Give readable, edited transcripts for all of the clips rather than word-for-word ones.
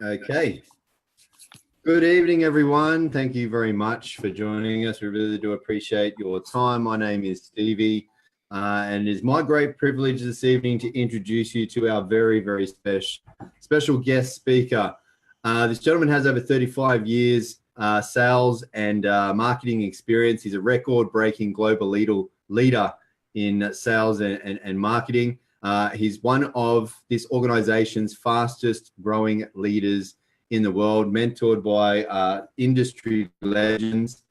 Okay. Good evening, everyone. Thank you very much for joining us. We really do appreciate your time. My name is Stevie, and it is my great privilege this evening to introduce you to our very, very special guest speaker. This gentleman has over 35 years sales and marketing experience. He's a record-breaking global leader in sales and marketing. He's one of this organization's fastest growing leaders in the world, mentored by industry legends.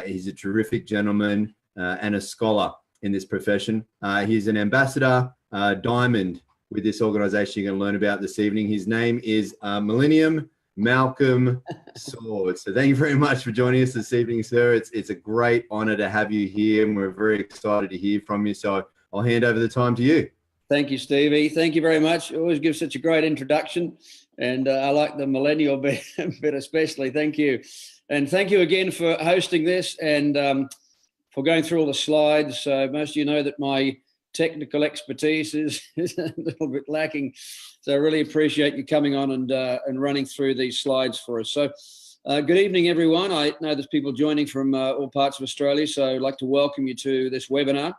He's a terrific gentleman and a scholar in this profession. He's an ambassador diamond with this organization you're going to learn about this evening. His name is Millennium Malcolm Sword. So thank you very much for joining us this evening, sir. It's a great honor to have you here, and we're very excited to hear from you. So I'll hand over the time to you. Thank you, Stevie. Thank you very much. You always give such a great introduction. And I like the millennial bit especially. Thank you. And thank you again for hosting this and for going through all the slides. Most of you know that my technical expertise is a little bit lacking. So I really appreciate you coming on and running through these slides for us. So good evening, everyone. I know there's people joining from all parts of Australia, so I'd like to welcome you to this webinar.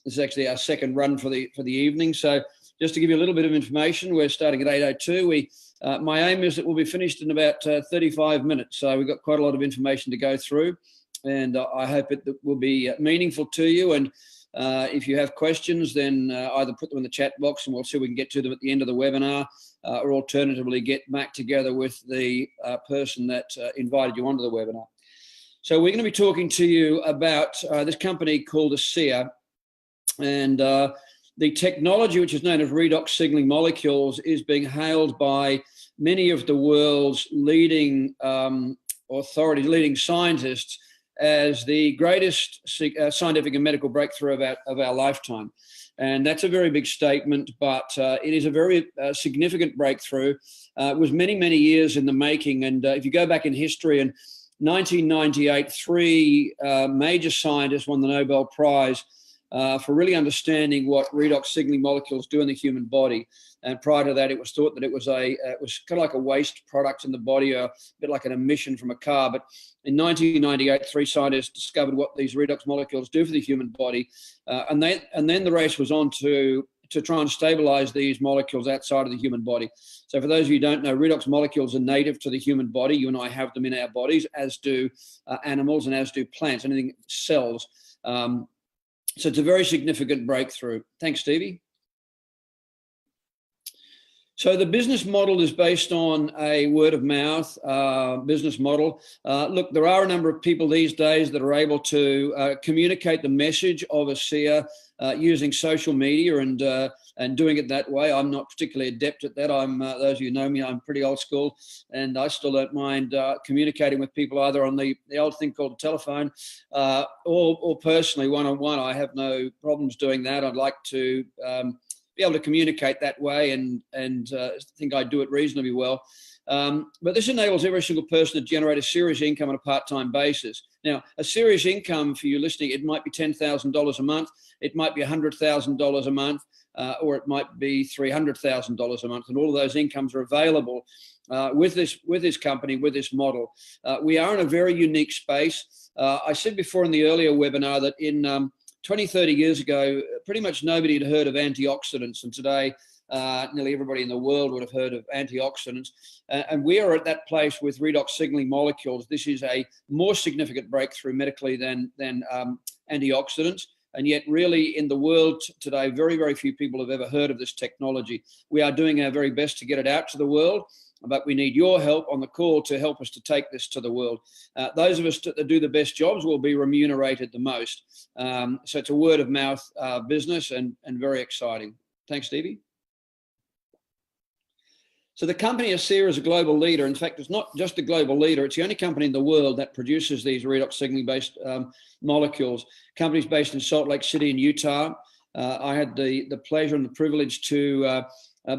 This is actually our second run for the evening. So just to give you a little bit of information, we're starting at 8:02. My aim is that we'll be finished in about 35 minutes. So we've got quite a lot of information to go through, and I hope it will be meaningful to you. And if you have questions, then either put them in the chat box and we'll see if we can get to them at the end of the webinar, or alternatively get back together with the person that invited you onto the webinar. So we're going to be talking to you about this company called ASEA, and the technology, which is known as redox signaling molecules, is being hailed by many of the world's leading authorities, leading scientists, as the greatest scientific and medical breakthrough of our lifetime. And that's a very big statement, but it is a very significant breakthrough. It was many, many years in the making. And if you go back in history, in 1998, three major scientists won the Nobel Prize for really understanding what redox signaling molecules do in the human body. And prior to that, it was thought that it was kind of like a waste product in the body, a bit like an emission from a car. But in 1998, three scientists discovered what these redox molecules do for the human body, and then the race was on to try and stabilize these molecules outside of the human body. So for those of you who don't know, redox molecules are native to the human body. You and I have them in our bodies, as do animals and as do plants, anything cells. So it's a very significant breakthrough. Thanks, Stevie. So the business model is based on a word of mouth business model. Look, there are a number of people these days that are able to communicate the message of ASEA using social media and doing it that way. I'm not particularly adept at that. Those of you who know me, I'm pretty old school, and I still don't mind communicating with people either on the old thing called the telephone or personally one-on-one. I have no problems doing that. I'd like to be able to communicate that way and think I do it reasonably well. But this enables every single person to generate a serious income on a part-time basis. Now, a serious income for you listening, it might be $10,000 a month, it might be $100,000 a month, or it might be $300,000 a month, and all of those incomes are available with this company, with this model. We are in a very unique space. I said before in the earlier webinar that in 20, 30 years ago, pretty much nobody had heard of antioxidants, and today nearly everybody in the world would have heard of antioxidants. And we are at that place with redox signaling molecules. This is a more significant breakthrough medically than antioxidants. And yet really in the world today, very, very few people have ever heard of this technology. We are doing our very best to get it out to the world, but we need your help on the call to help us to take this to the world. Those of us that do the best jobs will be remunerated the most. So it's a word of mouth business and very exciting. Thanks, Stevie. So the company ASEA is a global leader. In fact, it's not just a global leader. It's the only company in the world that produces these redox signaling-based molecules. Companies based in Salt Lake City in Utah. I had the pleasure and the privilege to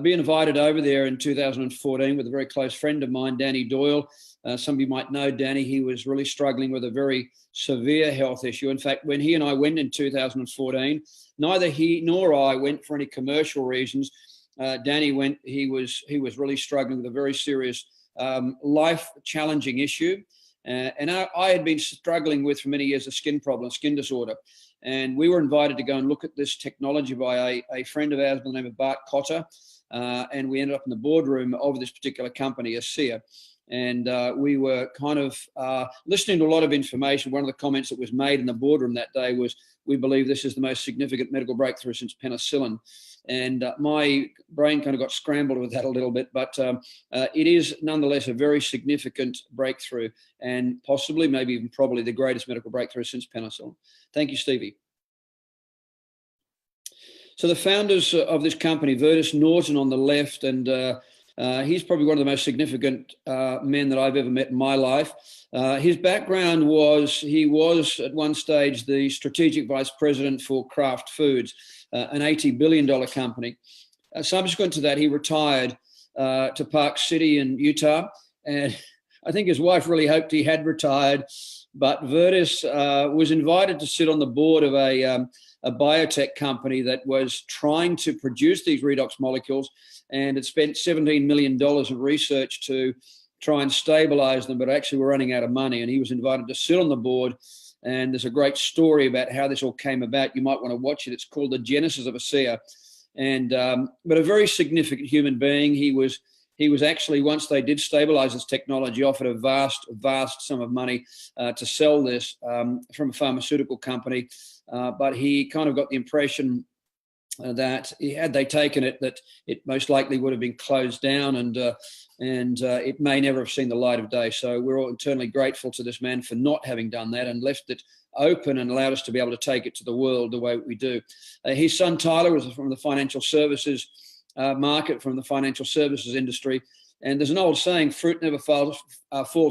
be invited over there in 2014 with a very close friend of mine, Danny Doyle. Some of you might know Danny. He was really struggling with a very severe health issue. In fact, when he and I went in 2014, neither he nor I went for any commercial reasons. Danny went, he was really struggling with a very serious life-challenging issue. And I had been struggling with for many years a skin problem, skin disorder. And we were invited to go and look at this technology by a friend of ours by the name of Bart Cotter. And we ended up in the boardroom of this particular company, ASEA. And we were kind of listening to a lot of information. One of the comments that was made in the boardroom that day was, we believe this is the most significant medical breakthrough since penicillin. And my brain kind of got scrambled with that a little bit, but it is nonetheless a very significant breakthrough, and possibly, maybe even probably the greatest medical breakthrough since penicillin. Thank you, Stevie. So the founders of this company, Vertus Norton on the left, and he's probably one of the most significant men that I've ever met in my life. His background was, he was at one stage the strategic vice president for Kraft Foods, an $80 billion company. Subsequent to that, he retired to Park City in Utah. And I think his wife really hoped he had retired, but Vertus was invited to sit on the board of a biotech company that was trying to produce these redox molecules, and it spent $17 million of research to try and stabilize them, but actually were running out of money. And he was invited to sit on the board. And there's a great story about how this all came about. You might want to watch it. It's called The Genesis of ASEA. And but a very significant human being. He was actually, once they did stabilize this technology, offered a vast sum of money to sell this from a pharmaceutical company. But he kind of got the impression that had they taken it, that it most likely would have been closed down, and it may never have seen the light of day. So we're all eternally grateful to this man for not having done that and left it open and allowed us to be able to take it to the world the way we do. His son Tyler was from the financial services market, from the financial services industry. And there's an old saying, fruit never falls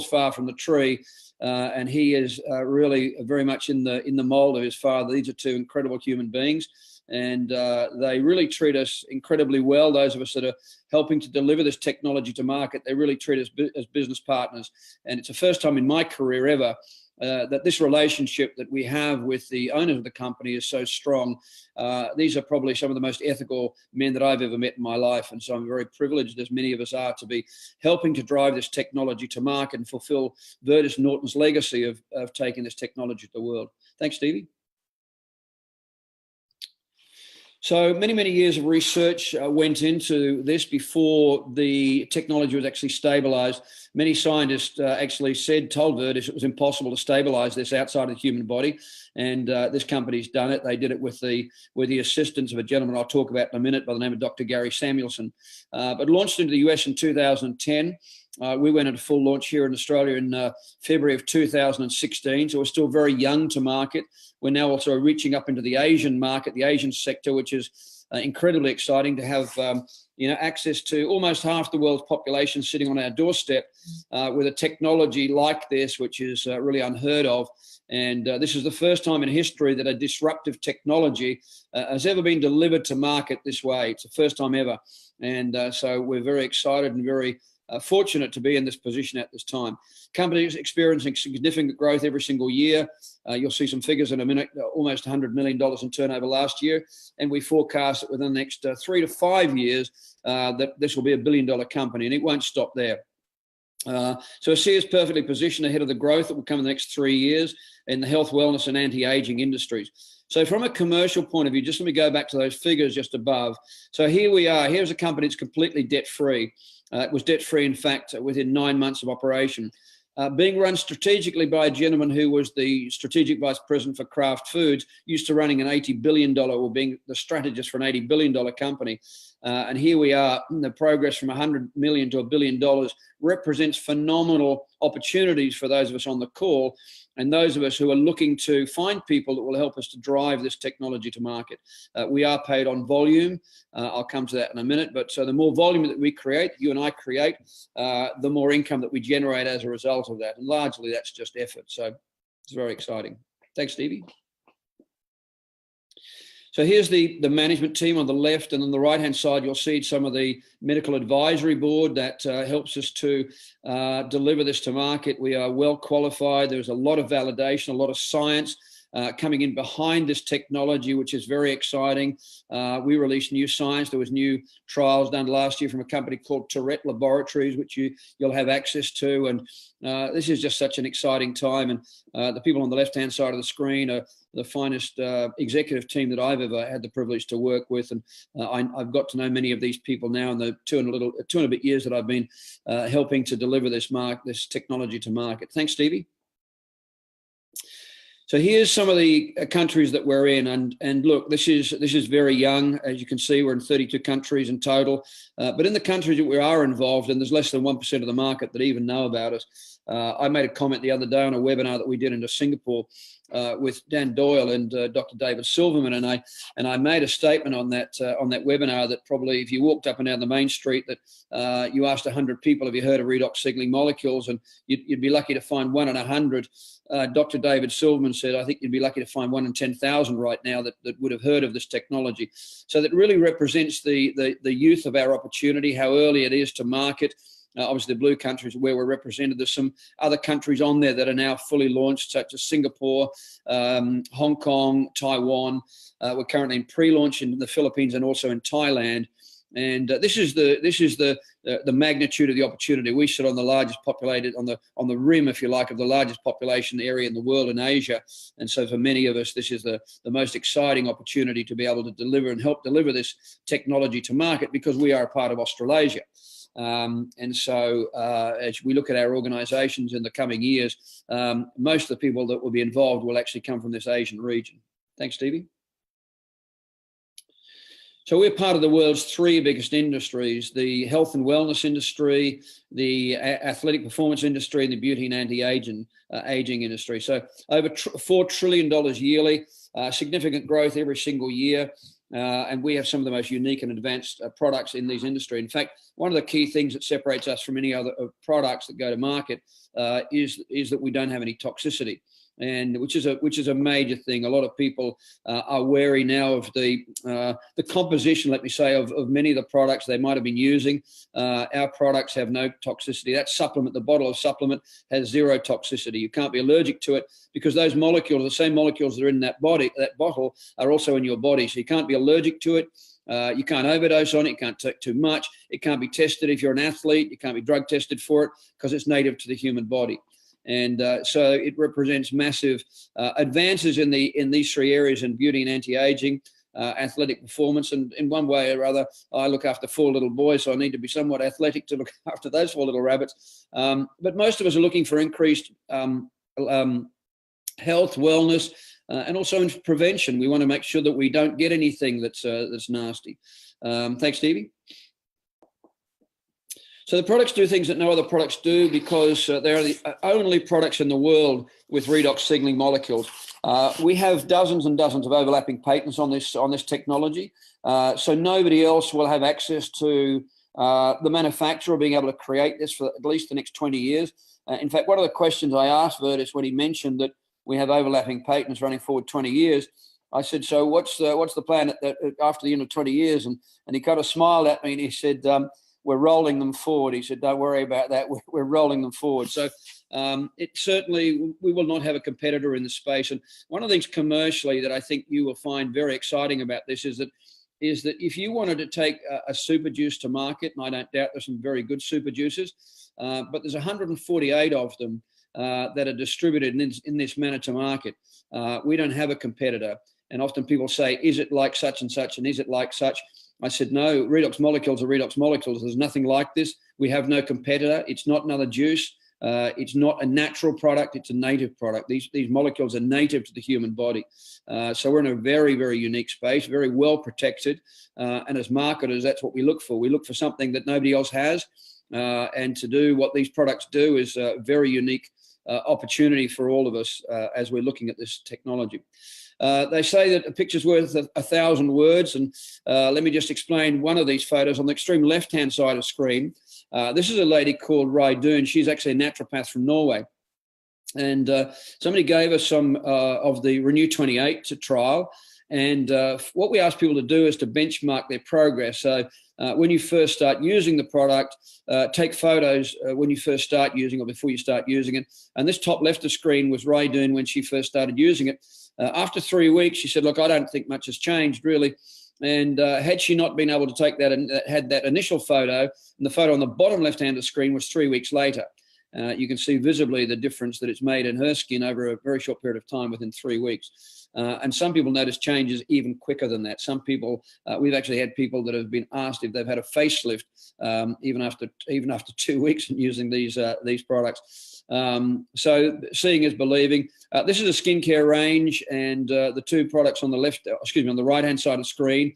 far from the tree. And he is really very much in the mold of his father. These are two incredible human beings. And they really treat us incredibly well. Those of us that are helping to deliver this technology to market, they really treat us as business partners. And it's the first time in my career ever that this relationship that we have with the owners of the company is so strong. These are probably some of the most ethical men that I've ever met in my life. And so I'm very privileged, as many of us are, to be helping to drive this technology to market and fulfill Vertus Norton's legacy of taking this technology to the world. Thanks, Stevie. So many years of research went into this before the technology was actually stabilized. Many scientists actually told Vertus it was impossible to stabilize this outside of the human body. And this company's done it. They did it with the assistance of a gentleman I'll talk about in a minute by the name of Dr. Gary Samuelson. But launched into the US in 2010. We went into full launch here in Australia in February of 2016. So we're still very young to market. We're now also reaching up into the Asian market, the Asian sector, which is incredibly exciting to have access to almost half the world's population sitting on our doorstep with a technology like this, which is really unheard of. And this is the first time in history that a disruptive technology has ever been delivered to market this way. It's the first time ever. And so we're very excited and very fortunate to be in this position at this time. Company is experiencing significant growth every single year. You'll see some figures in a minute, almost $100 million in turnover last year. And we forecast that within the next 3 to 5 years, that this will be $1 billion company, and it won't stop there. So ASEA is perfectly positioned ahead of the growth that will come in the next 3 years in the health, wellness, and anti-aging industries. So from a commercial point of view, just let me go back to those figures just above. So here we are. Here's a company that's completely debt-free. It was debt-free, in fact, within 9 months of operation. Being run strategically by a gentleman who was the strategic vice president for Kraft Foods, used to running an $80 billion, or being the strategist for an $80 billion company. And here we are. The progress from $100 million to $1 billion represents phenomenal opportunities for those of us on the call and those of us who are looking to find people that will help us to drive this technology to market. We are paid on volume. I'll come to that in a minute. But so the more volume that we create, you and I create, the more income that we generate as a result of that. And largely that's just effort. So it's very exciting. Thanks, Stevie. So here's the management team on the left, and on the right-hand side, you'll see some of the medical advisory board that helps us to deliver this to market. We are well qualified. There's a lot of validation, a lot of science. coming in behind this technology, which is very exciting. We released new science. There was new trials done last year from a company called Tourette Laboratories, which you'll have access to. And this is just such an exciting time. And the people on the left-hand side of the screen are the finest executive team that I've ever had the privilege to work with. And I've got to know many of these people now in the two and a bit years that I've been helping to deliver this technology to market. Thanks, Stevie. So here's some of the countries that we're in, and look, this is very young. As you can see, we're in 32 countries in total. But in the countries that we are involved in, there's less than 1% of the market that even know about us. I made a comment the other day on a webinar that we did in Singapore with Dan Doyle and Dr. David Silverman, and I made a statement on that webinar that probably if you walked up and down the main street that you asked 100 people, have you heard of redox signaling molecules, and you'd be lucky to find 1 in 100. Dr. David Silverman said, I think you'd be lucky to find 1 in 10,000 right now that would have heard of this technology. So that really represents the youth of our opportunity, how early it is to market. Obviously, the blue countries where we're represented. There's some other countries on there that are now fully launched, such as Singapore, Hong Kong, Taiwan. We're currently in pre-launch in the Philippines and also in Thailand. And this is the magnitude of the opportunity. We sit on the largest populated, on the rim, if you like, of the largest population area in the world in Asia. And so for many of us, this is the most exciting opportunity to be able to deliver and help deliver this technology to market, because we are a part of Australasia. And so as we look at our organizations in the coming years, most of the people that will be involved will actually come from this Asian region. Thanks, Stevie. So we're part of the world's 3 biggest industries: the health and wellness industry, the athletic performance industry, and the beauty and anti-aging industry. So over $4 trillion yearly, significant growth every single year. And we have some of the most unique and advanced products in these industries. In fact, one of the key things that separates us from any other products that go to market is that we don't have any toxicity, and which is a major thing. A lot of people are wary now of the composition, let me say, of many of the products they might have been using. Our products have no toxicity. That supplement, the bottle of supplement, has 0 toxicity. You can't be allergic to it because those molecules, the same molecules that are in that bottle, are also in your body. So you can't be allergic to it. You can't overdose on it. You can't take too much. It can't be tested if you're an athlete. You can't be drug tested for it because it's native to the human body. And so it represents massive advances in these 3 areas: in beauty and anti-aging, athletic performance, and in one way or other, I look after 4 little boys, so I need to be somewhat athletic to look after those 4 little rabbits. But most of us are looking for increased health, wellness, and also in prevention. We want to make sure that we don't get anything that's nasty. Thanks, Stevie. So the products do things that no other products do because they're the only products in the world with redox signaling molecules. We have dozens and dozens of overlapping patents on this technology. So nobody else will have access to the manufacturer being able to create this for at least the next 20 years. In fact, one of the questions I asked Virtus when he mentioned that we have overlapping patents running forward 20 years, I said, so what's the plan after the end of 20 years? And he kind of smiled at me and he said, we're rolling them forward. He said, don't worry about that. We're rolling them forward. So it certainly, we will not have a competitor in the space. And one of the things commercially that I think you will find very exciting about this is that if you wanted to take a super juice to market, and I don't doubt there's some very good super juices, but there's 148 of them that are distributed in this manner to market. We don't have a competitor. And often people say, is it like such and such, and is it like such? I said, no, redox molecules are redox molecules. There's nothing like this. We have no competitor. It's not another juice. It's not a natural product. It's a native product. These molecules are native to the human body. So we're in a very, very unique space, very well protected. And as marketers, that's what we look for. We look for something that nobody else has. And to do what these products do is a very unique opportunity for all of us as we're looking at this technology. They say that a picture's worth 1,000 words, and let me just explain one of these photos on the extreme left-hand side of the screen. This is a lady called Raidun. She's actually a naturopath from Norway. And somebody gave us some of the Renew 28 to trial, And what we ask people to do is to benchmark their progress. So when you first start using the product, take photos when you first start using or before you start using it. And this top left of screen was Ray doing when she first started using it. After 3 weeks, she said, look, I don't think much has changed really. And had she not been able to take that and had that initial photo, and the photo on the bottom left-hand of the screen was 3 weeks later. You can see visibly the difference that it's made in her skin over a very short period of time within 3 weeks. And some people notice changes even quicker than that. Some people, we've actually had people that have been asked if they've had a facelift even after 2 weeks in using these products. So seeing is believing. This is a skincare range, and the two products on the on the right-hand side of the screen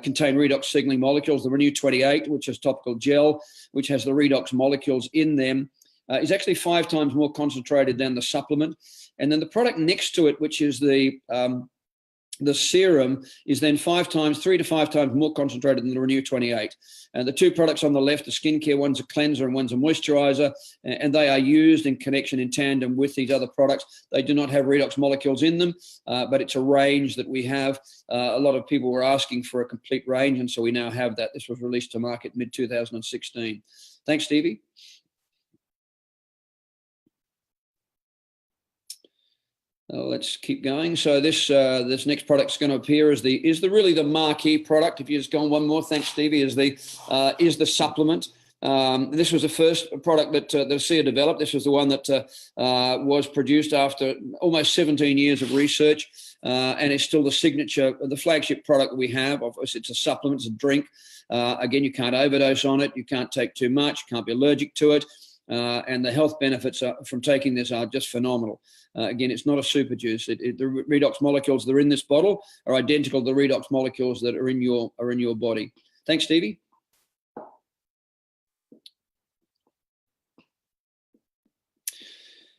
contain redox signaling molecules. The Renew 28, which is topical gel, which has the redox molecules in them, is actually 5 times more concentrated than the supplement. And then the product next to it, which is the serum, is then 3 to 5 times more concentrated than the Renew 28. And the two products on the left, the skincare, one's a cleanser and one's a moisturizer, and they are used in connection in tandem with these other products. They do not have redox molecules in them, but it's a range that we have. A lot of people were asking for a complete range, and so we now have that. This was released to market mid-2016. Thanks, Stevie. Let's keep going. So this next product is going to appear as really the marquee product. If you just go on one more, thanks, Stevie. Is the supplement. This was the first product that ASEA developed. This was the one that was produced after almost 17 years of research, and it's still the signature, the flagship product that we have. Obviously, it's a supplement, it's a drink. Again, you can't overdose on it. You can't take too much. You can't be allergic to it. And the health benefits from taking this are just phenomenal. Again, it's not a super juice. The redox molecules that are in this bottle are identical to the redox molecules that are in your body. Thanks, Stevie.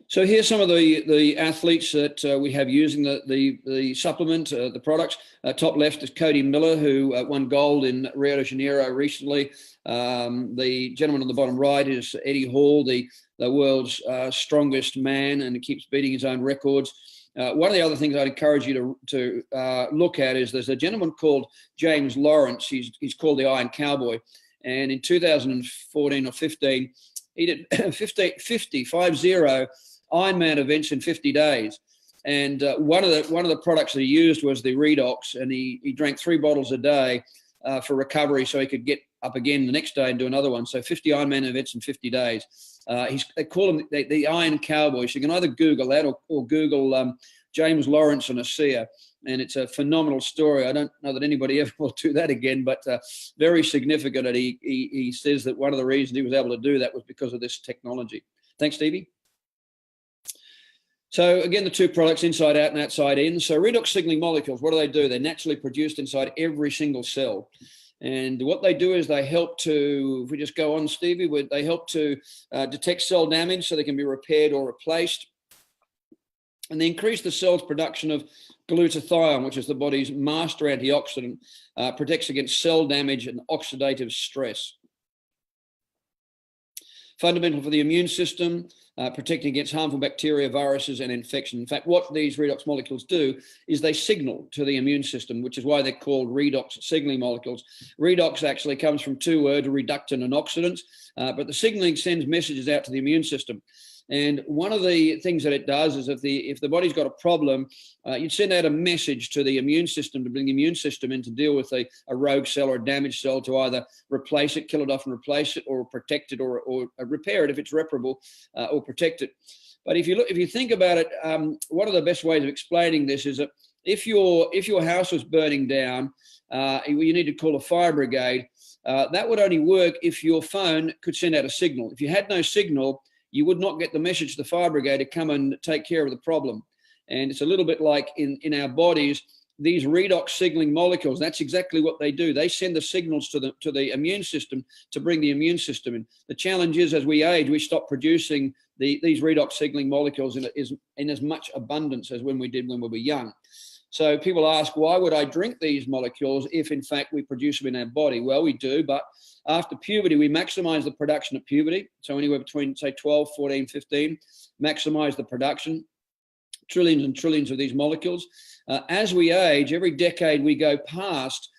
So here's some of the athletes that we have using the supplement, the products. Top left is Cody Miller, who won gold in Rio de Janeiro recently. The gentleman on the bottom right is Eddie Hall, the world's strongest man, and he keeps beating his own records. One of the other things I'd encourage you to look at is there's a gentleman called James Lawrence. He's called the Iron Cowboy, and in 2014 or 15, he did 50 Ironman events in 50 days. And one of the products that he used was the Redox, and he drank 3 bottles a day for recovery, so he could get up again the next day and do another one. So 50 Ironman events in 50 days. They call him the Iron Cowboy. So you can either Google that or Google James Lawrence and ASEA, and it's a phenomenal story. I don't know that anybody ever will do that again, but very significant. And he says that one of the reasons he was able to do that was because of this technology. Thanks, Stevie. So again, the two products, inside out and outside in. So redox signaling molecules, what do? They're naturally produced inside every single cell. And what they do is they help to, if we just go on, Stevie, they help to detect cell damage so they can be repaired or replaced. And they increase the cell's production of glutathione, which is the body's master antioxidant, protects against cell damage and oxidative stress. Fundamental for the immune system, protecting against harmful bacteria, viruses, and infection. In fact, what these redox molecules do is they signal to the immune system, which is why they're called redox signaling molecules. Redox actually comes from 2 words, reductant and oxidants, but the signaling sends messages out to the immune system. And one of the things that it does is if the body's got a problem, you'd send out a message to the immune system to bring the immune system in to deal with a rogue cell or a damaged cell, to either replace it, kill it off and replace it, or protect it, or repair it if it's reparable, or protect it. But if you think about it, one of the best ways of explaining this is that if your house was burning down, you need to call a fire brigade. That would only work if your phone could send out a signal. If you had no signal, you would not get the message to the fire brigade to come and take care of the problem. And it's a little bit like in our bodies, these redox signaling molecules, that's exactly what they do. They send the signals to the immune system to bring the immune system in. The challenge is, as we age, we stop producing these redox signaling molecules in as much abundance as when we did when we were young. So people ask, why would I drink these molecules if in fact we produce them in our body? Well, we do, but after puberty, we maximize the production at puberty. So anywhere between, say, 12, 14, 15, maximize the production, trillions and trillions of these molecules. As we age, every decade we go past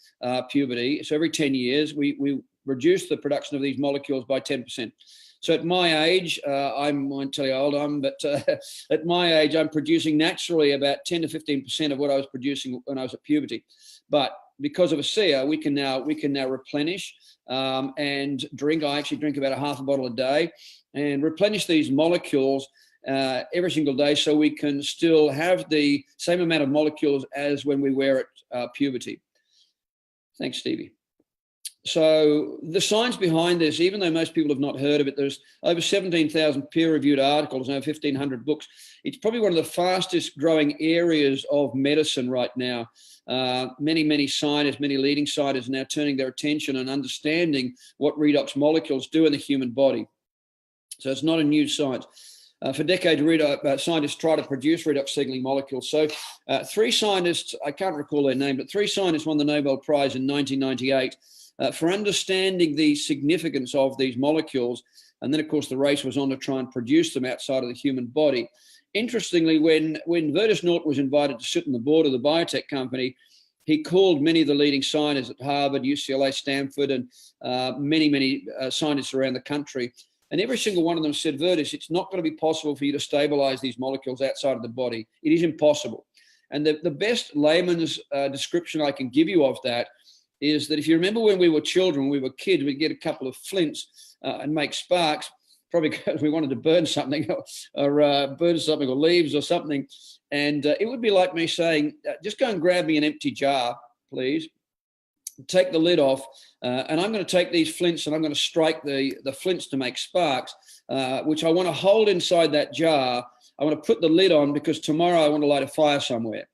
puberty, so every 10 years, we reduce the production of these molecules by 10%. So at my age, I won't tell you how old I am, but at my age, I'm producing naturally about 10 to 15% of what I was producing when I was at puberty. But because of ASEA, we can now replenish and drink. I actually drink about a half a bottle a day and replenish these molecules every single day, so we can still have the same amount of molecules as when we were at puberty. Thanks, Stevie. So the science behind this, even though most people have not heard of it, there's over 17,000 peer-reviewed articles and over 1,500 books. It's probably one of the fastest growing areas of medicine right now. Many scientists, many leading scientists are now turning their attention and understanding what redox molecules do in the human body. So it's not a new science. For decades, scientists try to produce redox signaling molecules. So 3 scientists, I can't recall their name, but 3 scientists won the Nobel Prize in 1998 for understanding the significance of these molecules. And then, of course, the race was on to try and produce them outside of the human body. Interestingly, when Virtus Norton was invited to sit on the board of the biotech company, he called many of the leading scientists at Harvard, UCLA, Stanford, and many scientists around the country. And every single one of them said, Virtus, it's not going to be possible for you to stabilize these molecules outside of the body. It is impossible. And the best layman's description I can give you of that is that if you remember when we were children, we were kids, we'd get a couple of flints and make sparks, probably because we wanted to burn something or leaves or something. And it would be like me saying, just go and grab me an empty jar, please. Take the lid off, and I'm going to take these flints and I'm going to strike the flints to make sparks, which I want to hold inside that jar. I want to put the lid on because tomorrow I want to light a fire somewhere.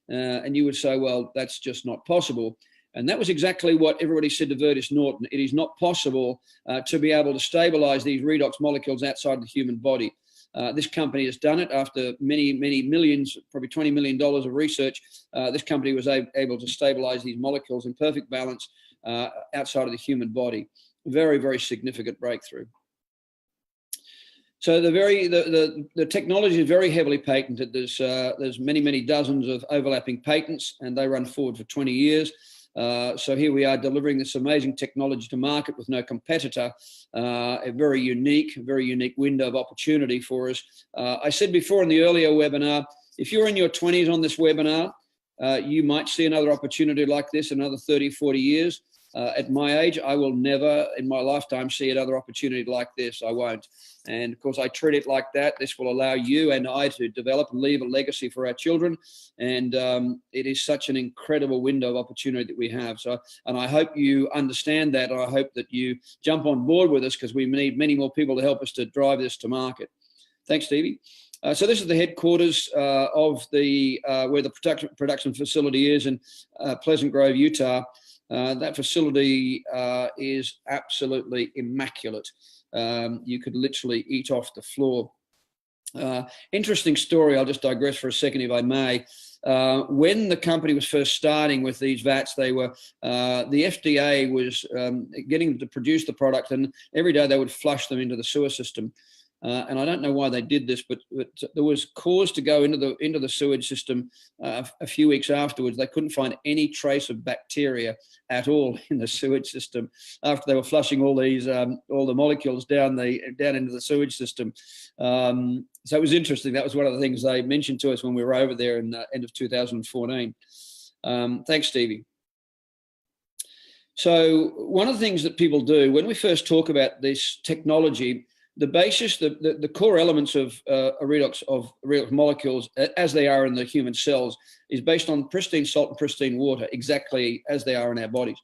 And you would say, well, that's just not possible. And that was exactly what everybody said to Virtus Norton. It is not possible to be able to stabilize these redox molecules outside the human body. This company has done it after many millions, probably $20 million of research. This company was able to stabilize these molecules in perfect balance outside of the human body. Very significant breakthrough. So the technology is very heavily patented. There's many dozens of overlapping patents, and they run forward for 20 years. So here we are delivering this amazing technology to market with no competitor, a very unique window of opportunity for us. I said before in the earlier webinar, if you're in your 20s on this webinar, you might see another opportunity like this in another 30, 40 years. At my age, I will never in my lifetime see another opportunity like this. I won't. And of course, I treat it like that. This will allow you and I to develop and leave a legacy for our children. And it is such an incredible window of opportunity that we have. So, and I hope you understand that. And I hope that you jump on board with us because we need many more people to help us to drive this to market. Thanks, Stevie. So this is the headquarters of the where the production facility is in Pleasant Grove, Utah. That facility is absolutely immaculate. You could literally eat off the floor. Interesting story. I'll just digress for a second, if I may. When the company was first starting with these vats, they were the FDA was getting them to produce the product, and every day they would flush them into the sewer system. And I don't know why they did this, but there was cause to go into the sewage system a few weeks afterwards. They couldn't find any trace of bacteria at all in the sewage system after they were flushing all the molecules down into the sewage system. So it was interesting. That was one of the things they mentioned to us when we were over there in the end of 2014. Thanks, Stevie. So one of the things that people do when we first talk about this technology, the basis, the core elements of redox molecules as they are in the human cells is based on pristine salt and pristine water, exactly as they are in our bodies.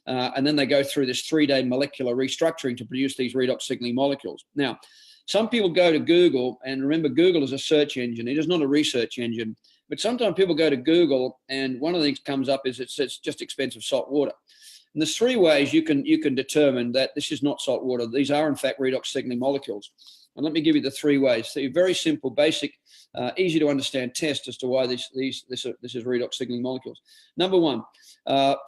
And then they go through this 3-day molecular restructuring to produce these redox signaling molecules. Now, some people go to Google, and remember, Google is a search engine. It is not a research engine. But sometimes people go to Google, and one of the things that comes up is it's just expensive salt water. And there's 3 ways you can determine that this is not salt water. These are, in fact, redox signaling molecules. And let me give you the 3 ways. So very simple, basic, easy to understand test as to why this is redox signaling molecules. Number 1,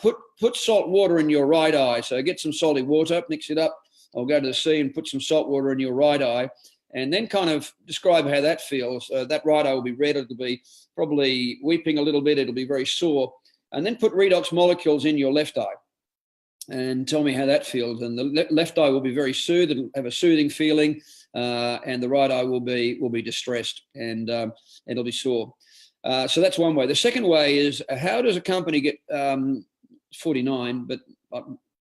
put salt water in your right eye. So get some salty water, mix it up, or go to the sea and put some salt water in your right eye. and then kind of describe how that feels. That right eye will be red. It'll be probably weeping a little bit. It'll be very sore. And then put redox molecules in your left eye and tell me how that feels. And the left eye will be very soothed. It'll have a soothing feeling, and the right eye will be distressed, and it'll be sore. So that's one way. The second way is, how does a company get 49, but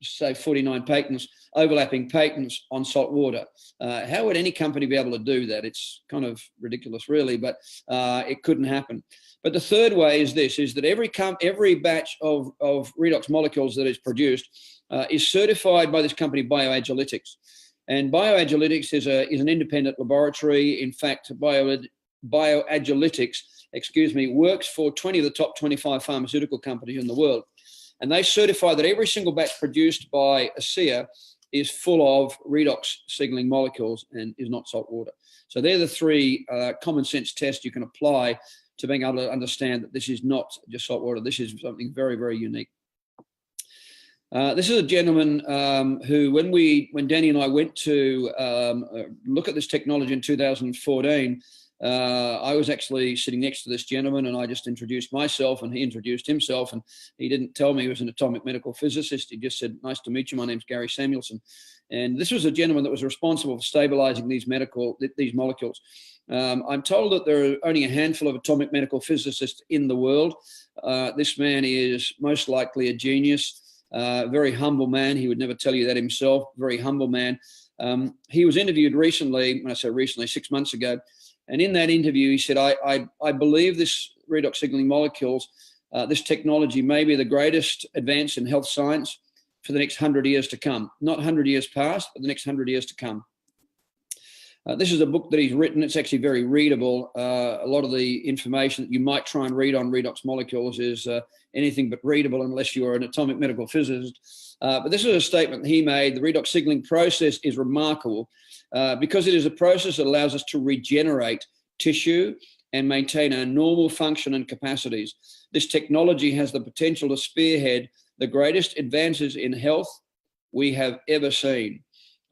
say 49 patents, overlapping patents on salt water? How would any company be able to do that? It's kind of ridiculous, really, but it couldn't happen. But the third way is this, is that every batch of redox molecules that is produced is certified by this company, BioAgilytix. And BioAgilytix is an independent laboratory. In fact, BioAgilytix, works for 20 of the top 25 pharmaceutical companies in the world. And they certify that every single batch produced by ASEA is full of redox signaling molecules and is not salt water. So they're the three common sense tests you can apply to being able to understand that this is not just salt water. This is something very, very unique. This is a gentleman who, when Danny and I went to look at this technology in 2014, I was actually sitting next to this gentleman, and I just introduced myself, and he introduced himself, and he didn't tell me he was an atomic medical physicist. He just said, "Nice to meet you. My name's Gary Samuelson." And this was a gentleman that was responsible for stabilizing these molecules. I'm told that there are only a handful of atomic medical physicists in the world. This man is most likely a genius. Very humble man. He would never tell you that himself. Very humble man. He was interviewed recently, when I say recently, 6 months ago. And in that interview, he said, I believe this redox signaling molecules, this technology may be the greatest advance in health science for the next 100 years to come. Not 100 years past, but the next 100 years to come. This is a book that he's written. It's actually very readable. A lot of the information that you might try and read on redox molecules is anything but readable unless you're an atomic medical physicist. But this is a statement he made. The redox signaling process is remarkable because it is a process that allows us to regenerate tissue and maintain our normal function and capacities. This technology has the potential to spearhead the greatest advances in health we have ever seen.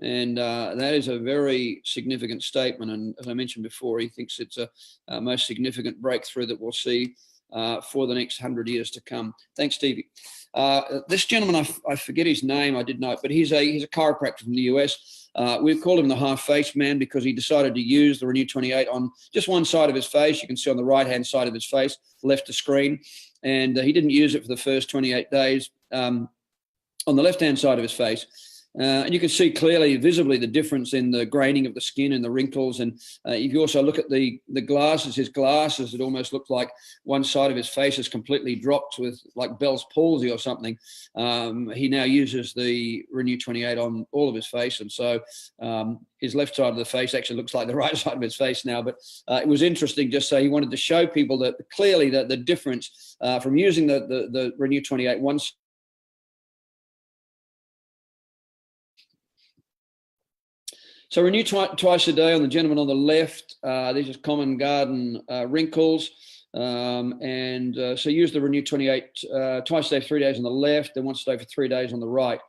And that is a very significant statement. And as I mentioned before, he thinks it's a most significant breakthrough that we'll see for the next 100 years to come. Thanks, Stevie. This gentleman, I forget his name, I did know, but he's a chiropractor from the US. We've called him the half-face man because he decided to use the Renew 28 on just one side of his face. You can see on the right-hand side of his face, left to screen. And he didn't use it for the first 28 days on the left-hand side of his face. And you can see clearly, visibly, the difference in the graining of the skin and the wrinkles. And if you also look at the glasses, his glasses, it almost looked like one side of his face is completely dropped with like Bell's palsy or something. He now uses the Renew 28 on all of his face. And so his left side of the face actually looks like the right side of his face now. But it was interesting, just so he wanted to show people that clearly the difference from using the Renew 28 once. So renew twice a day on the gentleman on the left. These are common garden wrinkles. So use the Renew 28 twice a day, 3 days on the left, then once a day for 3 days on the right.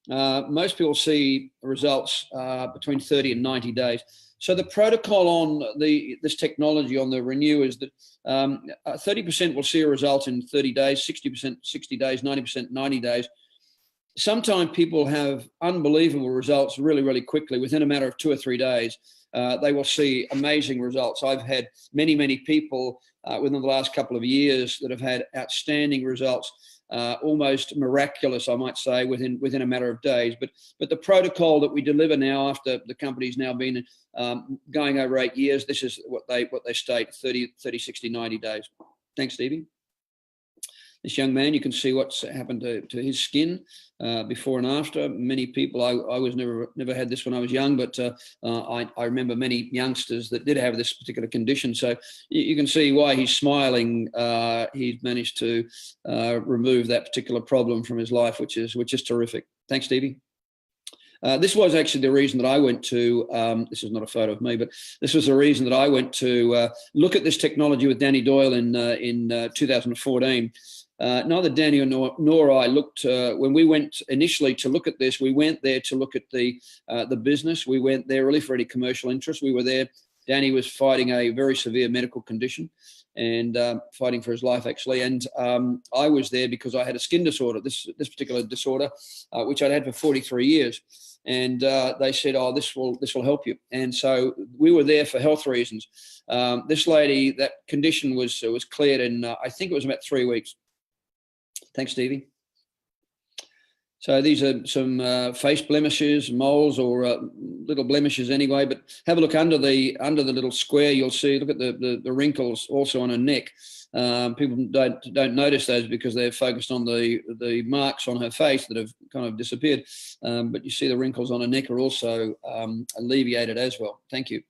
Most people see results between 30 and 90 days. So the protocol on this technology on the Renew is that 30% will see a result in 30 days, 60% 60 days, 90% 90 days. Sometimes people have unbelievable results really, really quickly. Within a matter of 2 or 3 days, they will see amazing results. I've had many, many people within the last couple of years that have had outstanding results, almost miraculous, I might say, within a matter of days. But the protocol that we deliver now, after the company's now been going over 8 years, this is what they state: 30, 60, 90 days. Thanks, Stevie. This young man, you can see what's happened to his skin before and after. Many people, I was never had this when I was young, but I remember many youngsters that did have this particular condition. So you can see why he's smiling. He's managed to remove that particular problem from his life, which is terrific. Thanks, Stevie. This was actually the reason that I went to, this is not a photo of me, but this was the reason that I went to look at this technology with Danny Doyle in 2014. neither Danny nor I looked, when we went initially to look at this, we went there to look at the business. We went there really for any commercial interest. We were there. Danny was fighting a very severe medical condition and fighting for his life, actually. And I was there because I had a skin disorder, this particular disorder, which I'd had for 43 years. And they said, oh, this will help you. And so we were there for health reasons. This lady, that condition was cleared in, I think it was about 3 weeks. Thanks, Stevie. So these are some face blemishes, moles, or little blemishes anyway. But have a look under the little square. You'll see. Look at the wrinkles also on her neck. People don't notice those because they're focused on the marks on her face that have kind of disappeared. But you see the wrinkles on her neck are also alleviated as well. Thank you.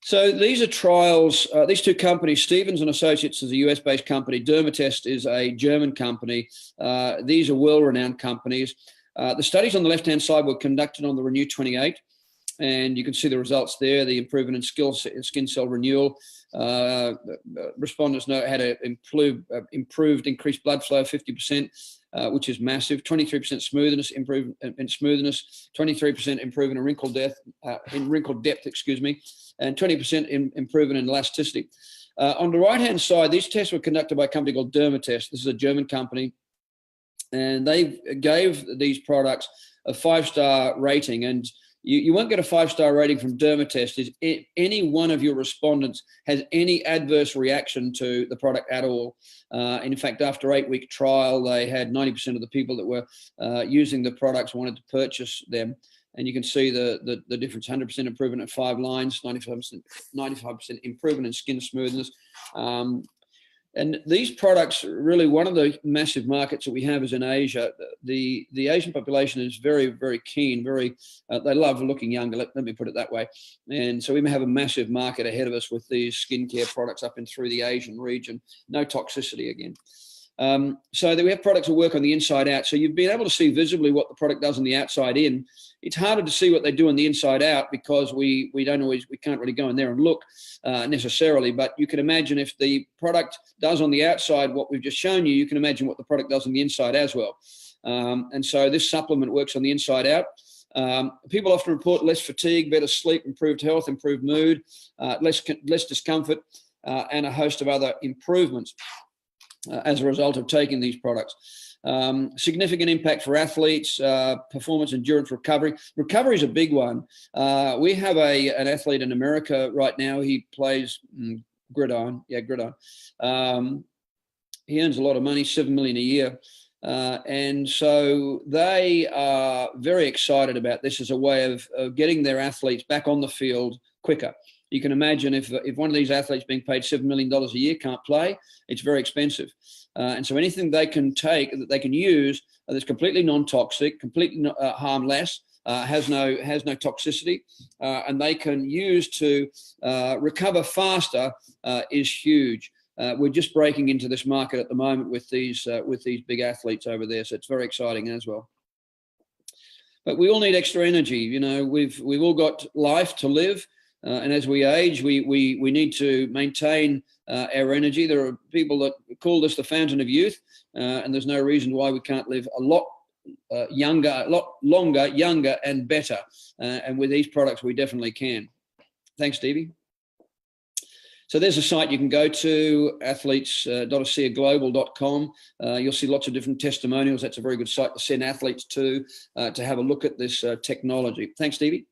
So these are trials. These two companies, Stevens and Associates, is a US-based company. Dermatest is a German company. These are well-renowned companies. The studies on the left-hand side were conducted on the Renew 28, and you can see the results there. The improvement in skin cell renewal. Respondents had improved increased blood flow of 50%. Which is massive. 23% smoothness improvement in smoothness, 23% improvement in wrinkle depth, and 20% improvement in elasticity. On the right-hand side, these tests were conducted by a company called Dermatest. This is a German company, and they gave these products a 5-star rating. And you won't get a 5-star rating from Dermatest if any one of your respondents has any adverse reaction to the product at all. In fact, after 8-week trial, they had 90% of the people that were using the products wanted to purchase them. And you can see the difference: 100% improvement at 5 lines, 95% improvement in skin smoothness. And these products, really, one of the massive markets that we have is in Asia. The Asian population is very, very keen. They love looking younger. Let me put it that way. And so we may have a massive market ahead of us with these skincare products up and through the Asian region. No toxicity again. So that we have products that work on the inside out. So you've been able to see visibly what the product does on the outside in. It's harder to see what they do on the inside out because we can't really go in there and look necessarily. But you can imagine if the product does on the outside what we've just shown you, you can imagine what the product does on the inside as well. And so this supplement works on the inside out. People often report less fatigue, better sleep, improved health, improved mood, less discomfort, and a host of other improvements as a result of taking these products. Significant impact for athletes, performance, endurance, recovery. Recovery is a big one. We have an athlete in America right now. He plays gridiron. Yeah, gridiron. He earns a lot of money, $7 million a year. And so they are very excited about this as a way of getting their athletes back on the field quicker. You can imagine if one of these athletes being paid $7 million a year can't play, it's very expensive. And so anything they can take that they can use that's completely non-toxic, completely harmless, has no toxicity, and they can use to recover faster is huge. We're just breaking into this market at the moment with these big athletes over there, so it's very exciting as well. But we all need extra energy. You know, we've all got life to live. And as we age, we need to maintain our energy. There are people that call this the fountain of youth, and there's no reason why we can't live a lot younger, a lot longer, younger, and better. And with these products, we definitely can. Thanks, Stevie. So there's a site you can go to, athletes.aseaglobal.com. You'll see lots of different testimonials. That's a very good site to send athletes to have a look at this technology. Thanks, Stevie.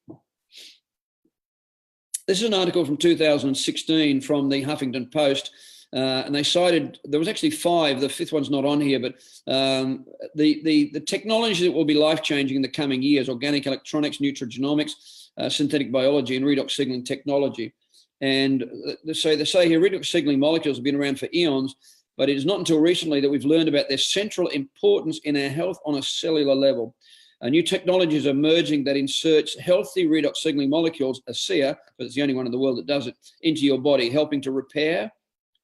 This is an article from 2016 from the Huffington Post, and they cited, there was actually 5, the 5th one's not on here, but the technology that will be life-changing in the coming years: organic electronics, nutrigenomics, synthetic biology, and redox signaling technology. And so they say here, redox signaling molecules have been around for eons, but it is not until recently that we've learned about their central importance in our health on a cellular level. New technologies are emerging that inserts healthy redox signaling molecules, ASEA, but it's the only one in the world that does it, into your body, helping to repair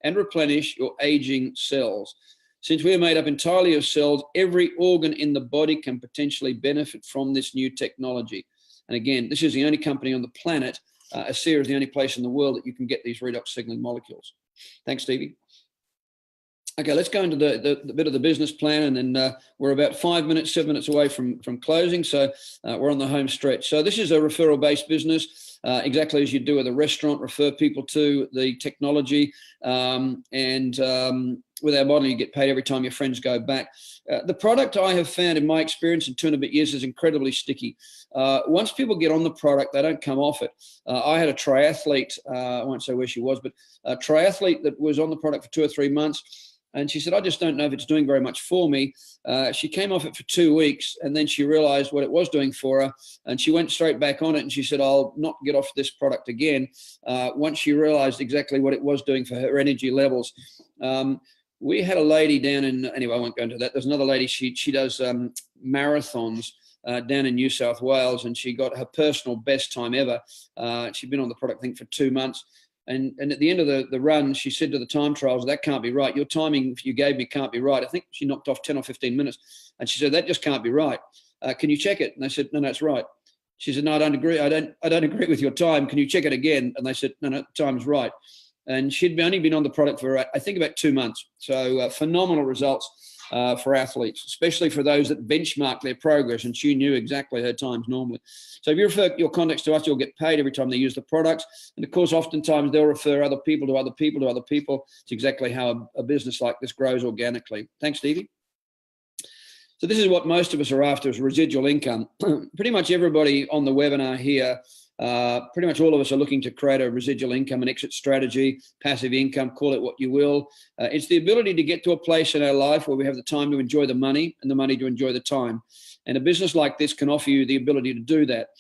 and replenish your aging cells. Since we are made up entirely of cells, every organ in the body can potentially benefit from this new technology. And again, this is the only company on the planet, ASEA is the only place in the world that you can get these redox signaling molecules. Thanks, Stevie. Okay, let's go into the bit of the business plan, and then we're about 7 minutes away from closing. So we're on the home stretch. So this is a referral-based business, exactly as you do with a restaurant, refer people to the technology, with our model, you get paid every time your friends go back. The product I have found in my experience in 2 and a bit years is incredibly sticky. Once people get on the product, they don't come off it. I had a triathlete, I won't say where she was, but a triathlete that was on the product for 2 or 3 months. And she said, I just don't know if it's doing very much for me. She came off it for 2 weeks, and then she realized what it was doing for her, and she went straight back on it, and she said, I'll not get off this product again, once she realized exactly what it was doing for her energy levels. We had a lady down in, anyway, I won't go into that. There's another lady, she does marathons down in New South Wales, and she got her personal best time ever. She'd been on the product, I think, for 2 months. And at the end of the run, she said to the time trials, that can't be right. Your timing you gave me can't be right. I think she knocked off 10 or 15 minutes. And she said, that just can't be right. Can you check it? And they said, no, that's right. She said, no, I don't agree. I don't agree with your time. Can you check it again? And they said, no, the time's right. And she'd only been on the product for, I think, about 2 months. So phenomenal results for athletes, especially for those that benchmark their progress. And she knew exactly her times normally. So if you refer your contacts to us, you'll get paid every time they use the products. And of course, oftentimes they'll refer other people to other people to other people. It's exactly how a business like this grows organically. Thanks, Stevie. So this is what most of us are after, is residual income. Pretty much everybody on the webinar here, pretty much all of us are looking to create a residual income, an exit strategy, passive income, call it what you will. It's the ability to get to a place in our life where we have the time to enjoy the money and the money to enjoy the time. And a business like this can offer you the ability to do that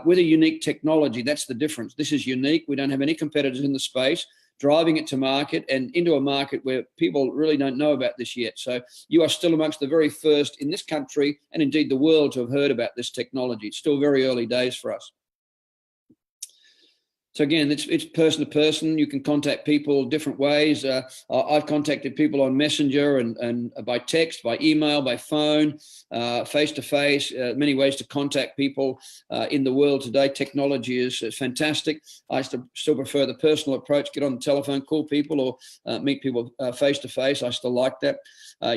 with a unique technology. That's the difference. This is unique. We don't have any competitors in the space driving it to market and into a market where people really don't know about this yet. So you are still amongst the very first in this country and indeed the world to have heard about this technology. It's still very early days for us. So again, it's person to person. You can contact people different ways. I've contacted people on Messenger and by text, by email, by phone, face-to-face, many ways to contact people in the world today. Technology is fantastic. I still prefer the personal approach, get on the telephone, call people, or meet people face-to-face. I still like that.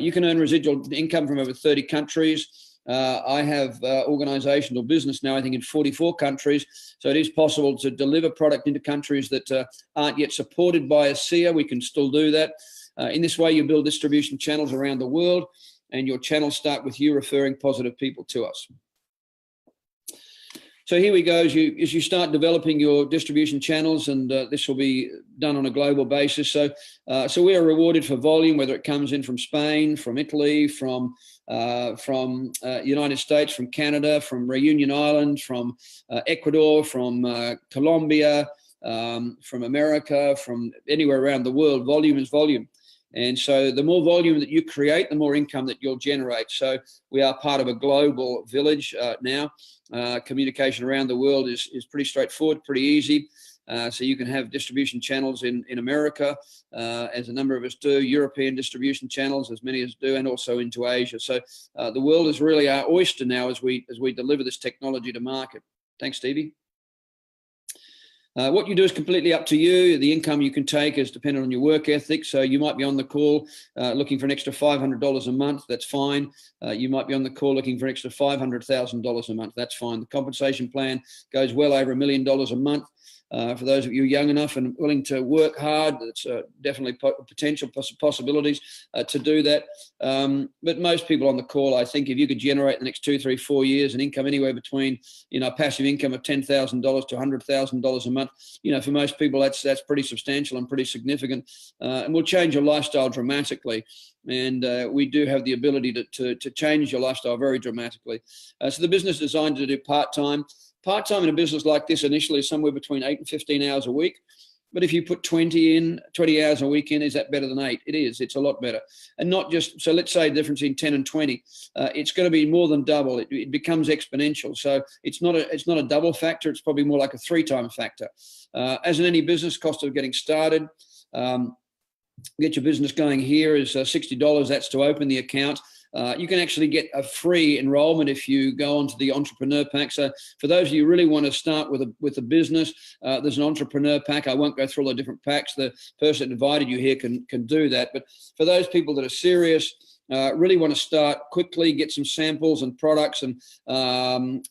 You can earn residual income from over 30 countries. I have organizational business now, I think, in 44 countries. So it is possible to deliver product into countries that aren't yet supported by a SEER. We can still do that. In this way, you build distribution channels around the world, and your channels start with you referring positive people to us. So here we go. As you start developing your distribution channels, and this will be done on a global basis. So we are rewarded for volume, whether it comes in from Spain, from Italy, from United States, from Canada, from Reunion Island, from Ecuador, from Colombia, from America, from anywhere around the world. Volume is volume. And so the more volume that you create, the more income that you'll generate. So we are part of a global village now. Communication around the world is pretty straightforward, pretty easy. So you can have distribution channels in America, as a number of us do, European distribution channels, as many as do, and also into Asia. So the world is really our oyster now as we deliver this technology to market. Thanks, Stevie. What you do is completely up to you. The income you can take is dependent on your work ethic. So you might be on the call looking for an extra $500 a month. That's fine. You might be on the call looking for an extra $500,000 a month. That's fine. The compensation plan goes well over $1 million a month. For those of you young enough and willing to work hard, it's definitely potential possibilities to do that. But most people on the call, I think, if you could generate in the next 2, 3, 4 years an income anywhere between, passive income of $10,000 to $100,000 a month, for most people that's pretty substantial and pretty significant, and will change your lifestyle dramatically. And we do have the ability to change your lifestyle very dramatically. So the business is designed to do part-time. Part-time in a business like this initially is somewhere between 8 and 15 hours a week. But if you put 20 hours a week in, is that better than 8? It is. It's a lot better. And not just, so let's say the difference in 10 and 20, it's going to be more than double. It becomes exponential. So it's not a double factor. It's probably more like a 3-time factor. As in any business, cost of getting started, get your business going here is $60. That's to open the account. you can actually get a free enrollment if you go onto the Entrepreneur Pack. So for those of you who really want to start with a business, there's an Entrepreneur Pack. I won't go through all the different packs. The person that invited you here can do that. But for those people that are serious, really want to start quickly, get some samples and products, and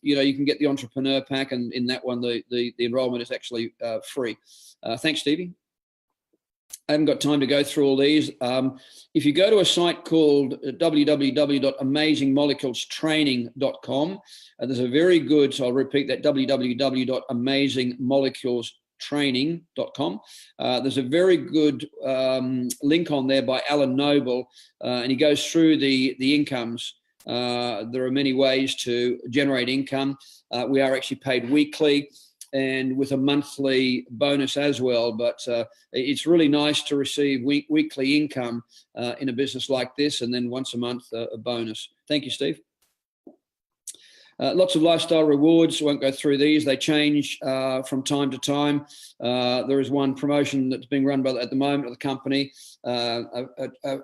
you can get the Entrepreneur Pack, and in that one the enrollment is actually free. Thanks, Stevie. I haven't got time to go through all these. If you go to a site called www.amazingmoleculestraining.com, there's a very good, so I'll repeat that, www.amazingmoleculestraining.com. There's a very good link on there by Alan Noble, and he goes through the incomes. There are many ways to generate income. We are actually paid weekly and with a monthly bonus as well. But it's really nice to receive weekly income in a business like this, and then once a month a bonus. Thank you, Steve. Lots of lifestyle rewards. Won't go through these. They change from time to time. There is one promotion that's being run at the moment at the company, a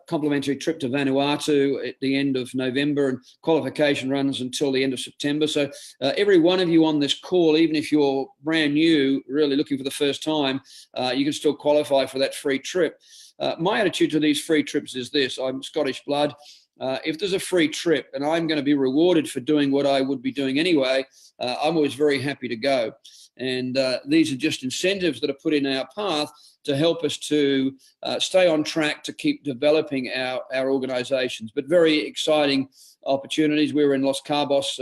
complimentary trip to Vanuatu at the end of November, and qualification runs until the end of September. So every one of you on this call, even if you're brand new, really looking for the first time, you can still qualify for that free trip. My attitude to these free trips is this: I'm Scottish blood. If there's a free trip and I'm going to be rewarded for doing what I would be doing anyway, I'm always very happy to go. And these are just incentives that are put in our path to help us to stay on track to keep developing our organizations. But very exciting opportunities. We were in Los Cabos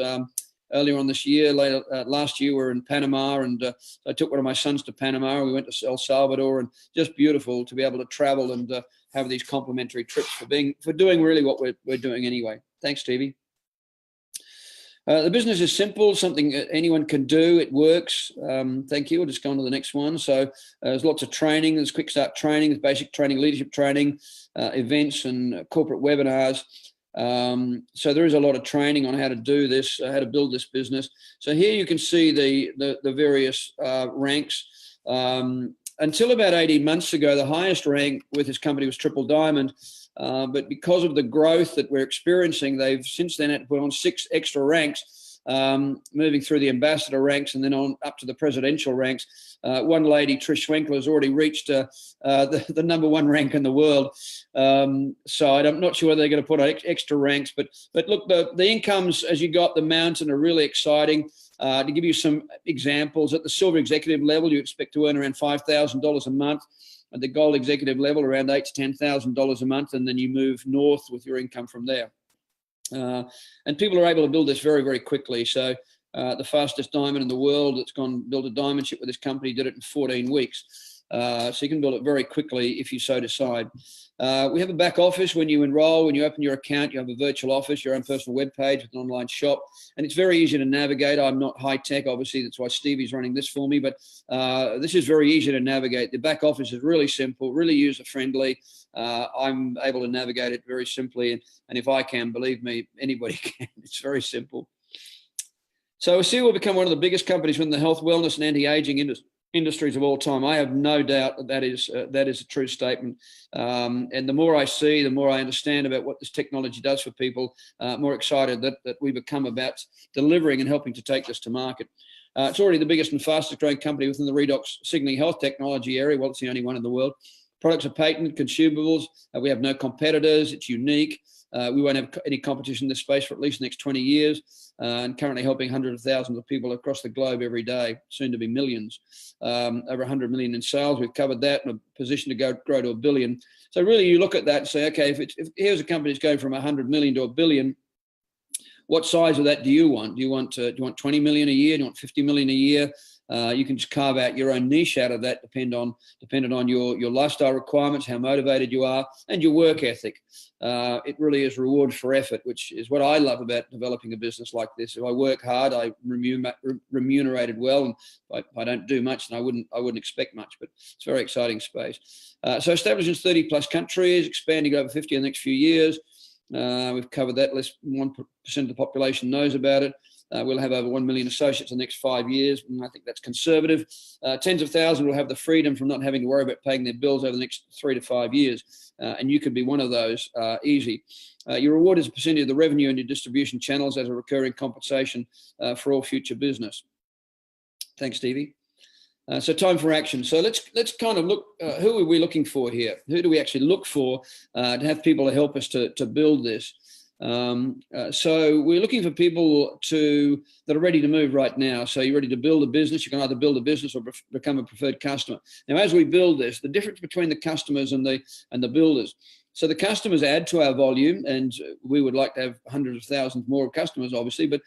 earlier on this year. Last year we were in Panama, and I took one of my sons to Panama. We went to El Salvador, and just beautiful to be able to travel and have these complimentary trips for doing really what we're doing anyway. Thanks, Stevie. The business is simple, something anyone can do. It works. Thank you. We'll just go on to the next one. So there's lots of training. There's quick start training, there's basic training, leadership training, events and corporate webinars. So there is a lot of training on how to do this, how to build this business. So here you can see the various ranks. Until about 18 months ago, the highest rank with this company was Triple Diamond. But because of the growth that we're experiencing, they've since then had to put on 6 extra ranks, moving through the ambassador ranks and then on up to the presidential ranks. One lady, Trish Schwenkler, has already reached the #1 rank in the world. So I'm not sure whether they're going to put on extra ranks. But look, the incomes as you go up the mountain are really exciting. To give you some examples, at the silver executive level, you expect to earn around $5,000 a month. At the gold executive level, around $8,000 to $10,000 a month, and then you move north with your income from there. And people are able to build this very, very quickly. So the fastest diamond in the world that's gone build a diamond ship with this company did it in 14 weeks. So you can build it very quickly if you so decide. We have a back office. When you enroll, when you open your account, you have a virtual office, your own personal web page with an online shop, and it's very easy to navigate. I'm not high tech, obviously. That's why Stevie's running this for me, but this is very easy to navigate. The back office is really simple, really user friendly. I'm able to navigate it very simply, and if I can, believe me, anybody can. It's very simple. So we see we'll become one of the biggest companies within the health, wellness, and anti-aging industries of all time. I have no doubt that is a true statement. And the more I see, the more I understand about what this technology does for people, more excited that we become about delivering and helping to take this to market. It's already the biggest and fastest growing company within the Redox Signaling Health technology area. Well, it's the only one in the world. Products are patented, consumables. We have no competitors. It's unique. We won't have any competition in this space for at least the next 20 years, and currently helping hundreds of thousands of people across the globe every day, soon to be millions. Over 100 million in sales. We've covered that, in a position to grow to $1 billion. So really you look at that and say, okay, if here's a company that's going from 100 million to $1 billion, what size of that do you want? Do you want 20 million a year? Do you want 50 million a year? You can just carve out your own niche out of that, depending on your lifestyle requirements, how motivated you are, and your work ethic. It really is reward for effort, which is what I love about developing a business like this. If I work hard, I remunerated well, and if I don't do much, then I wouldn't expect much. But it's a very exciting space. So established in 30 plus countries, expanding over 50 in the next few years. We've covered that. Less than 1% of the population knows about it. We'll have over 1 million associates in the next 5 years, and I think that's conservative. Tens of thousands will have the freedom from not having to worry about paying their bills over the next 3 to 5 years, and you could be one of those easy. Your reward is a percentage of the revenue in your distribution channels as a recurring compensation for all future business. Thanks, Stevie. So time for action. So let's kind of look, who are we looking for here? Who do we actually look for to have people to help us to build this? So we're looking for people that are ready to move right now. So you're ready to build a business. You can either build a business or become a preferred customer. Now, as we build this, the difference between the customers and the builders. So the customers add to our volume, and we would like to have hundreds of thousands more of customers, obviously. But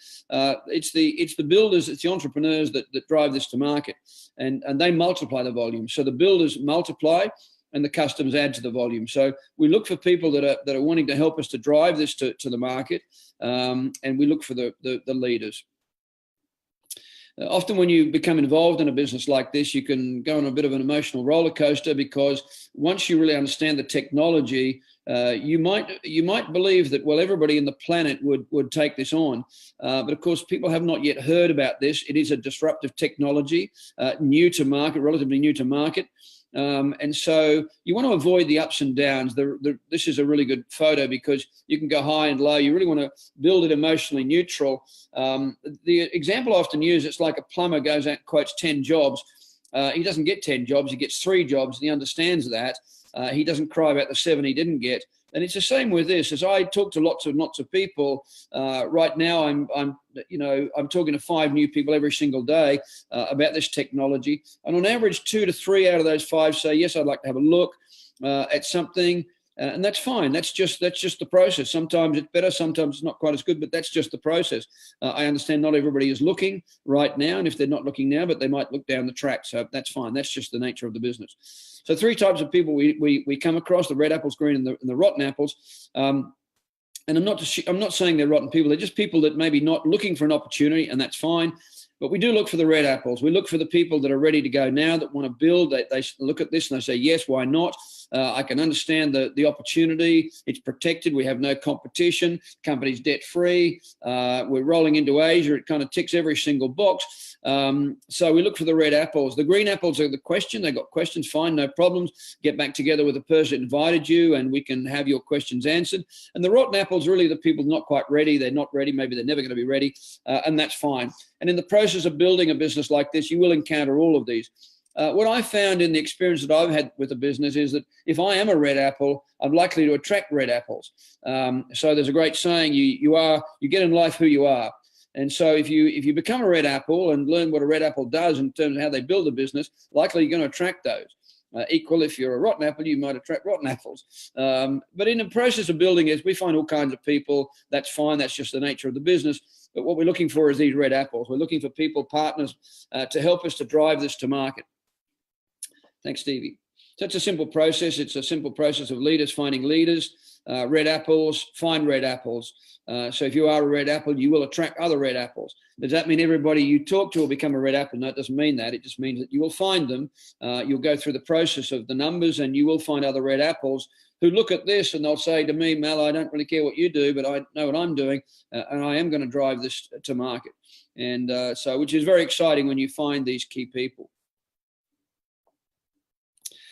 it's the builders, it's the entrepreneurs that drive this to market, and they multiply the volume. So the builders multiply, and the customers add to the volume. So we look for people that are wanting to help us to drive this to the market, and we look for the leaders. Often when you become involved in a business like this, you can go on a bit of an emotional roller coaster, because once you really understand the technology, you might believe that, well, everybody in the planet would take this on. But of course, people have not yet heard about this. It is a disruptive technology, new to market, relatively new to market. And so you want to avoid the ups and downs. This is a really good photo because you can go high and low. You really want to build it emotionally neutral. The example I often use, it's like a plumber goes out and quotes 10 jobs. He doesn't get 10 jobs. He gets 3 jobs, and he understands that. He doesn't cry about the 7 he didn't get. And it's the same with this. As I talk to lots of people right now, I'm talking to 5 new people every single day about this technology, and on average 2 to 3 out of those 5 say, yes, I'd like to have a look at something, and that's fine. That's just the process. Sometimes it's better, sometimes it's not quite as good, but that's just the process. I understand not everybody is looking right now, and if they're not looking now, but they might look down the track, so that's fine. That's just the nature of the business. So 3 types of people we come across: the red apples, green, and the rotten apples. And I'm not saying they're rotten people. They're just people that maybe not looking for an opportunity, and that's fine. But we do look for the red apples. We look for the people that are ready to go now, that want to build. They look at this and they say, yes, why not? I can understand the opportunity. It's protected. We have no competition. Company's debt-free. We're rolling into Asia. It kind of ticks every single box. So we look for the red apples. The green apples are the question. They got questions. Fine, no problems. Get back together with the person that invited you, and we can have your questions answered. And the rotten apples are really the people not quite ready. They're not ready. Maybe they're never going to be ready, and that's fine. And in the process of building a business like this, you will encounter all of these. What I found in the experience that I've had with a business is that if I am a red apple, I'm likely to attract red apples. So there's a great saying: you get in life who you are. And so if you become a red apple and learn what a red apple does in terms of how they build a business, likely you're going to attract those. Equal, if you're a rotten apple, you might attract rotten apples. But in the process of building it, we find all kinds of people. That's fine. That's just the nature of the business. But what we're looking for is these red apples. We're looking for people, partners, to help us to drive this to market. Thanks, Stevie. So it's a simple process. It's a simple process of leaders finding leaders, red apples, find red apples. So if you are a red apple, you will attract other red apples. Does that mean everybody you talk to will become a red apple? No, it doesn't mean that. It just means that you will find them. You'll go through the process of the numbers, and you will find other red apples who look at this and they'll say to me, Mel, I don't really care what you do, but I know what I'm doing, and I am going to drive this to market. And so, which is very exciting when you find these key people.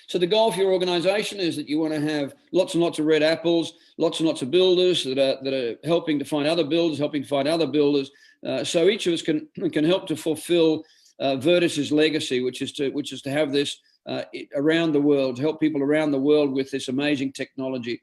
So the goal for your organization is that you want to have lots and lots of red apples, lots and lots of builders that are helping to find other builders, helping to find other builders. So each of us can help to fulfill Vertus's legacy, which is to have this around the world, to help people around the world with this amazing technology,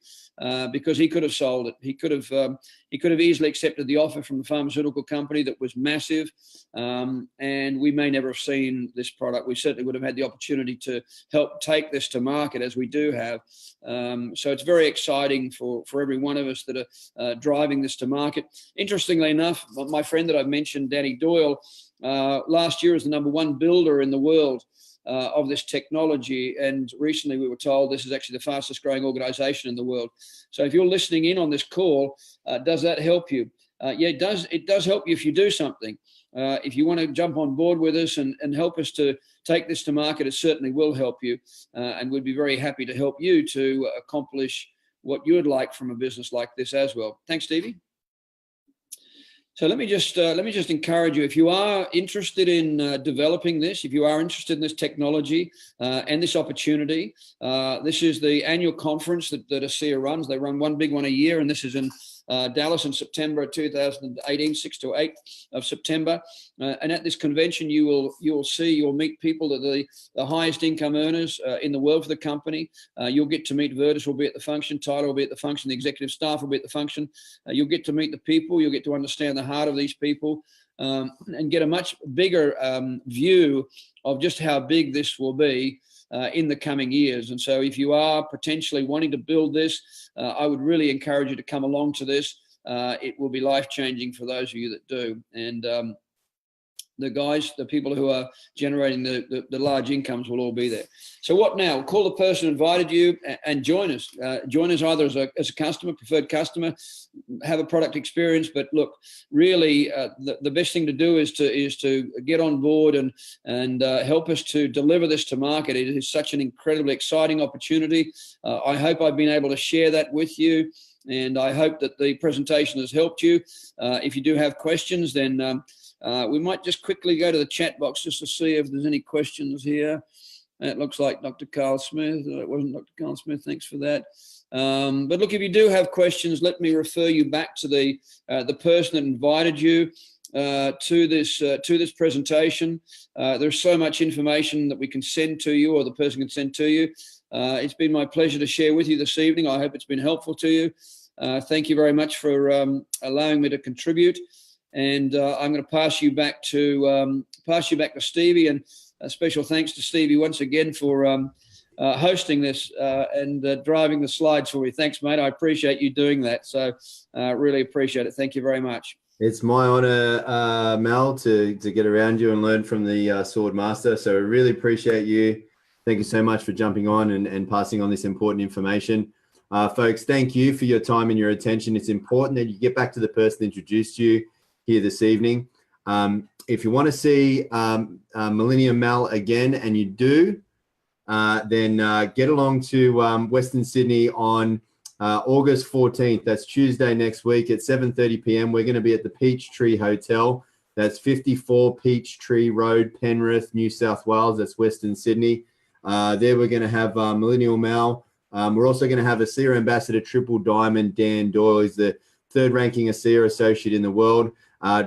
because he could have sold it. He could have easily accepted the offer from the pharmaceutical company that was massive, and we may never have seen this product. We certainly would have had the opportunity to help take this to market, as we do have. So it's very exciting for every one of us that are driving this to market. Interestingly enough, my friend that I've mentioned, Danny Doyle, last year was the #1 builder in the world of this technology, and recently we were told this is actually the fastest growing organization in the world. So if you're listening in on this call, does that help you? Yeah, it does help you if you do something. If you want to jump on board with us and help us to take this to market, it certainly will help you, and we'd be very happy to help you to accomplish what you would like from a business like this as well. Thanks, Stevie. So let me just encourage you, if you are interested in developing this, if you are interested in this technology and this opportunity, this is the annual conference that ASEA runs. They run one big one a year, and this is in Dallas in September 2018, 6 to 8 of September. And at this convention, you'll meet people that are the highest income earners in the world for the company. You'll get to meet Virtus will be at the function, Tyler will be at the function, the executive staff will be at the function. You'll get to meet the people, you'll get to understand the heart of these people, and get a much bigger view of just how big this will be in the coming years. And so if you are potentially wanting to build this, I would really encourage you to come along to this. It will be life-changing for those of you that do. And the people who are generating the large incomes will all be there. So what now? Call the person who invited you and join us. Join us either as a customer, preferred customer, have a product experience. But look, really, the best thing to do is to get on board and help us to deliver this to market. It is such an incredibly exciting opportunity. I hope I've been able to share that with you, and I hope that the presentation has helped you. If you do have questions, then we might just quickly go to the chat box just to see if there's any questions here. It looks like Dr. Carl Smith. It wasn't Dr. Carl Smith. Thanks for that. But look, if you do have questions, let me refer you back to the person that invited you to this presentation. There's so much information that we can send to you, or the person can send to you. It's been my pleasure to share with you this evening. I hope it's been helpful to you. Thank you very much for allowing me to contribute. And I'm going to pass you back to Stevie, and a special thanks to Stevie once again for hosting this and driving the slides for me. Thanks, mate. I appreciate you doing that. So really appreciate it. Thank you very much. It's my honor, Mel, to get around you and learn from the Sword Master. So I really appreciate you. Thank you so much for jumping on and passing on this important information. Folks, thank you for your time and your attention. It's important that you get back to the person that introduced you here this evening. If you want to see Millennium Mel again, and you do, then get along to Western Sydney on August 14th. That's Tuesday next week at 7:30 p.m. We're going to be at the Peachtree Hotel. That's 54 Peachtree Road, Penrith, New South Wales. That's Western Sydney. There we're going to have Millennium Mel. We're also going to have ASEA Ambassador Triple Diamond Dan Doyle. He's the third ranking ASEA associate in the world.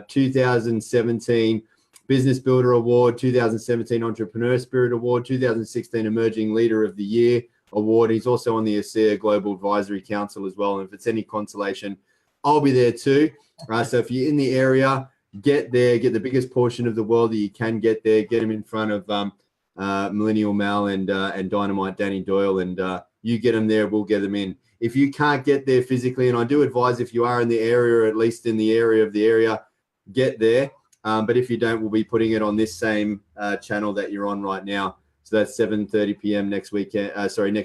2017 Business Builder Award, 2017 Entrepreneur Spirit Award, 2016 Emerging Leader of the Year Award. He's also on the ASEA Global Advisory Council as well. And if it's any consolation, I'll be there too. So if you're in the area, get there, get the biggest portion of the world that you can get there, get him in front of Millennial Mel and Dynamite Danny Doyle, and you get them there, we'll get them in. If you can't get there physically, and I do advise if you are in the area, or at least in the area of the area, get there. But if you don't, we'll be putting it on this same channel that you're on right now. So that's 7:30 p.m. next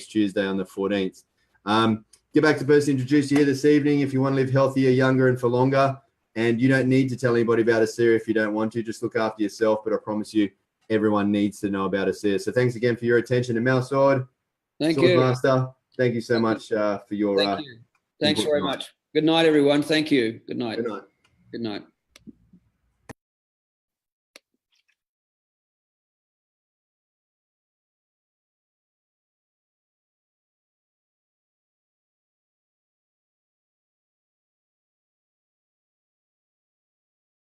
Tuesday on the 14th. Get back to the person introduced you here this evening. If you want to live healthier, younger, and for longer, and you don't need to tell anybody about ASEA if you don't want to, just look after yourself. But I promise you, everyone needs to know about ASEA. So thanks again for your attention. And Mel Sword, thank you, Master. Thank you so much for your. Thank you. Thanks very much. Good night, everyone. Thank you. Good night. Good night. Good night.